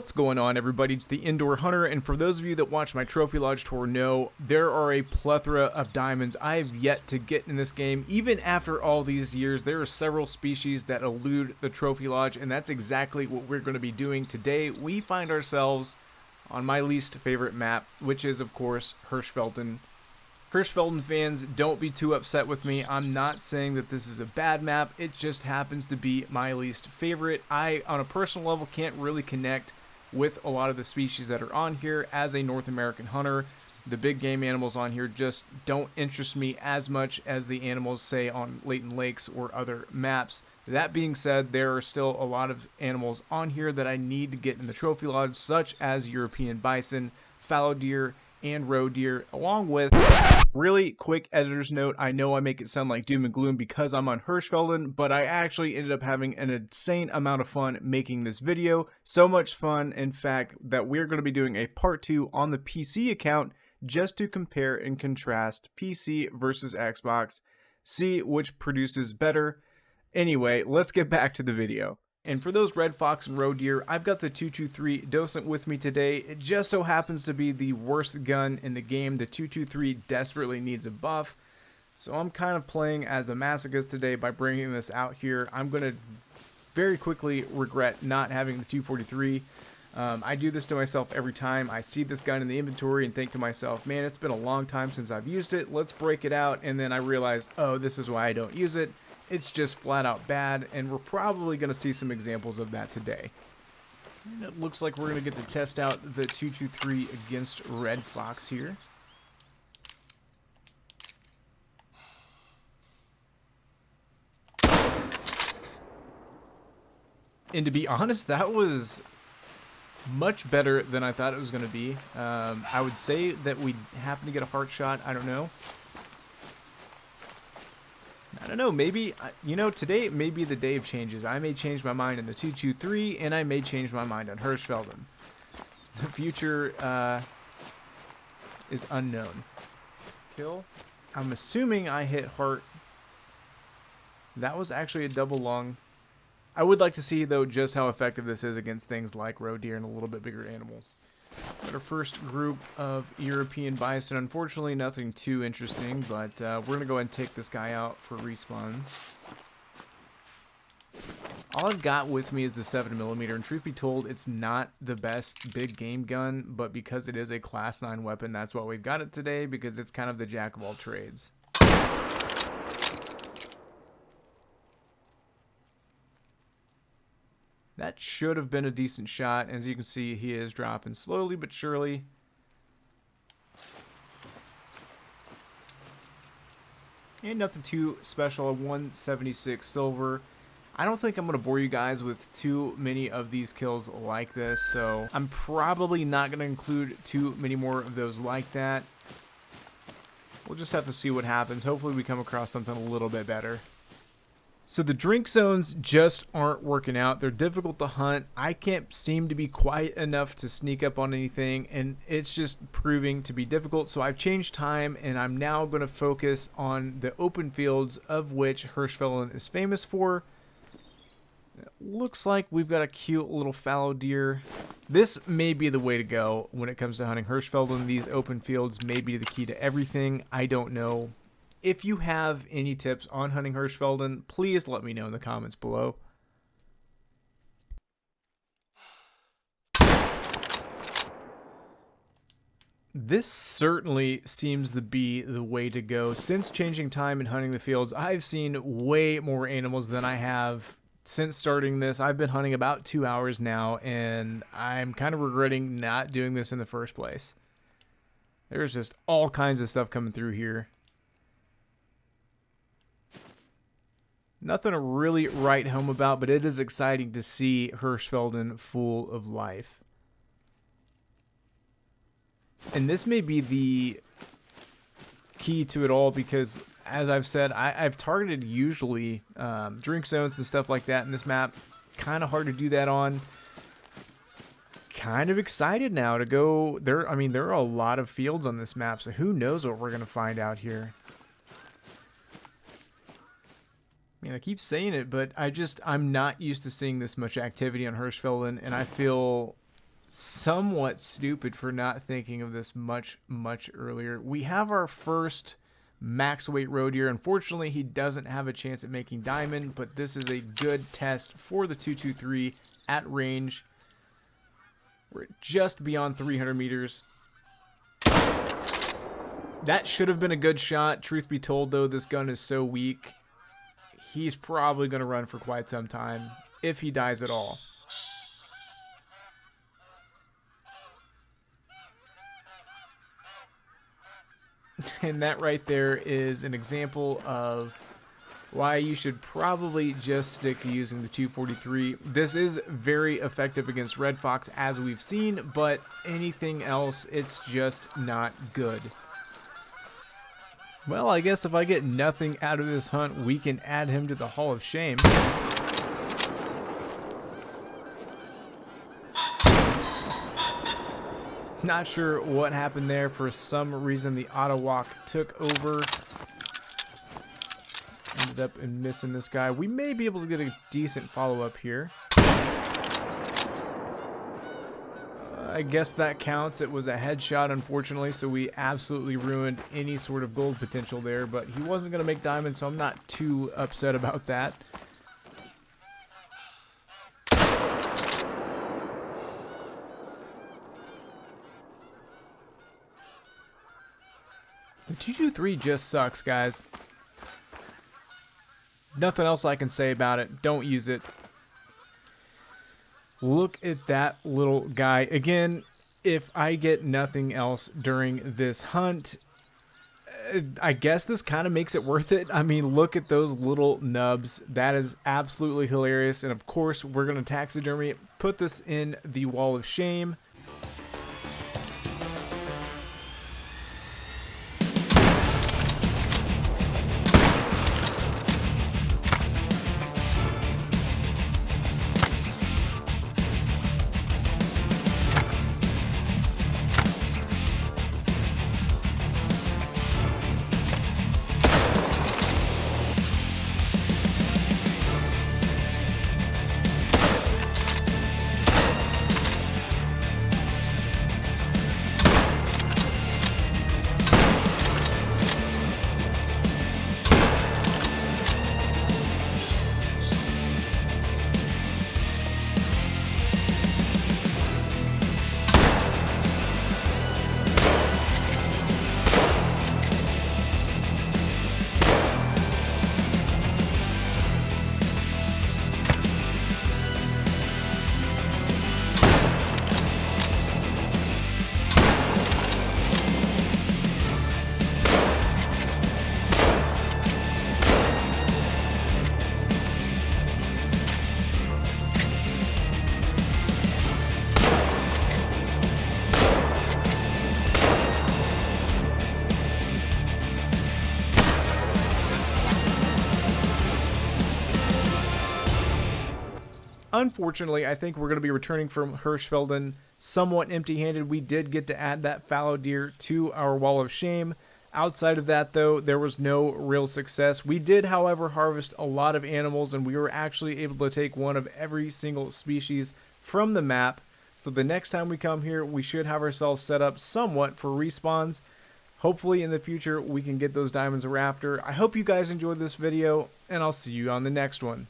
What's going on, everybody? It's the Indoor Hunter, and for those of you that watch my Trophy Lodge tour know, there are a plethora of diamonds I have yet to get in this game. Even after all these years, there are several species that elude the Trophy Lodge, and that's exactly what we're going to be doing today. We find ourselves on my least favorite map, which is, of course, Hirschfelden. Hirschfelden fans, don't be too upset with me. I'm not saying that this is a bad map. It just happens to be my least favorite. I, on a personal level, can't really connect with a lot of the species that are on here. As a North American hunter, the big game animals on here just don't interest me as much as the animals, say, on Leighton Lakes or other maps. That being said, there are still a lot of animals on here that I need to get in the Trophy Lodge, such as European bison, fallow deer, and roe deer, along with really quick editor's note. I know I make it sound like doom and gloom because I'm on Hirschfelden, but I actually ended up having an insane amount of fun making this video. So much fun, in fact, that we're going to be doing a part 2 on the PC account just to compare and contrast PC versus Xbox, see which produces better. Anyway, let's get back to the video. And for those red fox and roe deer, I've got the 223 Docent with me today. It just so happens to be the worst gun in the game. The 223 desperately needs a buff. So I'm kind of playing as a masochist today by bringing this out here. I'm going to very quickly regret not having the 243. I do this to myself every time I see this gun in the inventory and think to myself, man, it's been a long time since I've used it. Let's break it out. And then I realize, oh, this is why I don't use it. It's just flat out bad, and we're probably going to see some examples of that today. And it looks like we're going to get to test out the 223 against red fox here. And to be honest, that was much better than I thought it was going to be. I would say that we happen to get a heart shot. I don't know. I don't know, maybe, you know, today may be the day of changes. I may change my mind on the 223, and I may change my mind on Hirschfelden. The future is unknown. Kill. I'm assuming I hit heart. That was actually a double lung. I would like to see, though, just how effective this is against things like roe deer and a little bit bigger animals. Got our first group of European bison. Unfortunately, nothing too interesting, but we're going to go ahead and take this guy out for respawns. All I've got with me is the 7mm, and truth be told, it's not the best big game gun, but because it is a class 9 weapon, that's why we've got it today, because it's kind of the jack of all trades. That should have been a decent shot. As you can see, he is dropping slowly but surely. And nothing too special, a 176 silver. I don't think I'm going to bore you guys with too many of these kills like this, so I'm probably not going to include too many more of those like that. We'll just have to see what happens. Hopefully we come across something a little bit better. So the drink zones just aren't working out. They're difficult to hunt. I can't seem to be quiet enough to sneak up on anything, and it's just proving to be difficult. So I've changed time, and I'm now going to focus on the open fields, of which Hirschfelden is famous for. It looks like we've got a cute little fallow deer. This may be the way to go when it comes to hunting Hirschfelden. These open fields may be the key to everything. I don't know. If you have any tips on hunting Hirschfelden, please let me know in the comments below. This certainly seems to be the way to go. Since changing time and hunting the fields, I've seen way more animals than I have since starting this. I've been hunting about 2 hours now, and I'm kind of regretting not doing this in the first place. There's just all kinds of stuff coming through here. Nothing to really write home about, but it is exciting to see Hirschfelden full of life. And this may be the key to it all because, as I've said, I've targeted usually drink zones and stuff like that in this map. Kind of hard to do that on. Kind of excited now to go there. I mean, there are a lot of fields on this map, so who knows what we're going to find out here. I mean, I keep saying it, but I'm not used to seeing this much activity on Hirschfelden, and I feel somewhat stupid for not thinking of this much earlier. We have our first max weight road here. Unfortunately, he doesn't have a chance at making diamond, but this is a good test for the 223 at range. We're just beyond 300 meters. That should have been a good shot. Truth be told, though, this gun is so weak. He's probably going to run for quite some time, if he dies at all. And that right there is an example of why you should probably just stick to using the 243. This is very effective against Red Fox, as we've seen, but anything else, it's just not good. Well, I guess if I get nothing out of this hunt, we can add him to the Hall of Shame. Not sure what happened there. For some reason, the auto walk took over. Ended up in missing this guy. We may be able to get a decent follow-up here. I guess that counts. It was a headshot, unfortunately, so we absolutely ruined any sort of gold potential there, but he wasn't going to make diamond, so I'm not too upset about that. The 223 just sucks, guys. Nothing else I can say about it. Don't use it. Look at that little guy. Again, if I get nothing else during this hunt, I guess this kind of makes it worth it. I mean, look at those little nubs. That is absolutely hilarious. And of course, we're going to taxidermy it, put this in the Wall of Shame. Unfortunately, I think we're going to be returning from Hirschfelden somewhat empty-handed. We did get to add that fallow deer to our Wall of Shame. Outside of that, though, there was no real success. We did, however, harvest a lot of animals, and we were actually able to take one of every single species from the map. So the next time we come here, we should have ourselves set up somewhat for respawns. Hopefully in the future, we can get those diamonds we're after. I hope you guys enjoyed this video, and I'll see you on the next one.